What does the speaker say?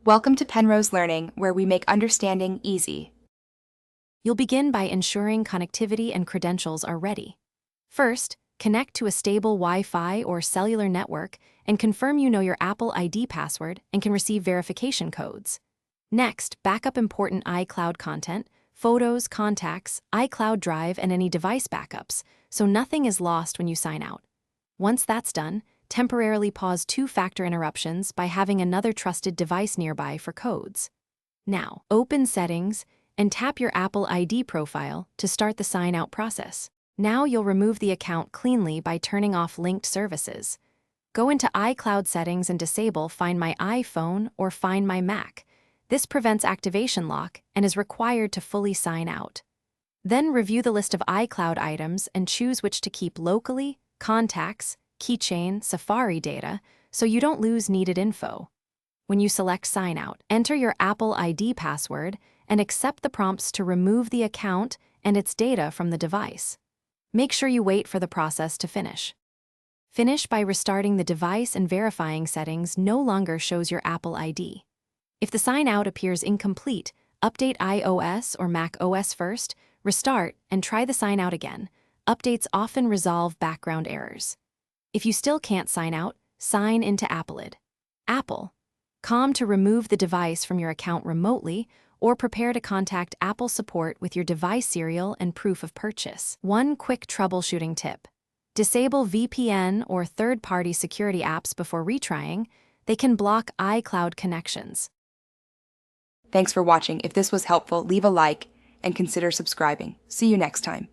Welcome to Penrose Learning, where we make understanding easy. You'll begin by ensuring connectivity and credentials are ready. First, connect to a stable Wi-Fi or cellular network and confirm you know your Apple ID password and can receive verification codes. Next, back up important iCloud content, photos, contacts, iCloud Drive, and any device backups, so nothing is lost when you sign out. Once that's done, temporarily pause two-factor interruptions by having another trusted device nearby for codes. Now, open Settings and tap your Apple ID profile to start the sign-out process. Now you'll remove the account cleanly by turning off linked services. Go into iCloud settings and disable Find My iPhone or Find My Mac. This prevents activation lock and is required to fully sign out. Then review the list of iCloud items and choose which to keep locally, contacts, keychain, Safari data, so you don't lose needed info. When you select Sign Out, enter your Apple ID password and accept the prompts to remove the account and its data from the device. Make sure you wait for the process to finish. Finish by restarting the device and verifying settings no longer shows your Apple ID. If the sign out appears incomplete, update iOS or Mac OS first, restart, and try the sign out again. Updates often resolve background errors. If you still can't sign out, sign into Icloud. Apple.com to remove the device from your account remotely, or prepare to contact Apple support with your device serial and proof of purchase. One quick troubleshooting tip. Disable VPN or third-party security apps before retrying. They can block iCloud connections. Thanks for watching. If this was helpful, leave a like and consider subscribing. See you next time.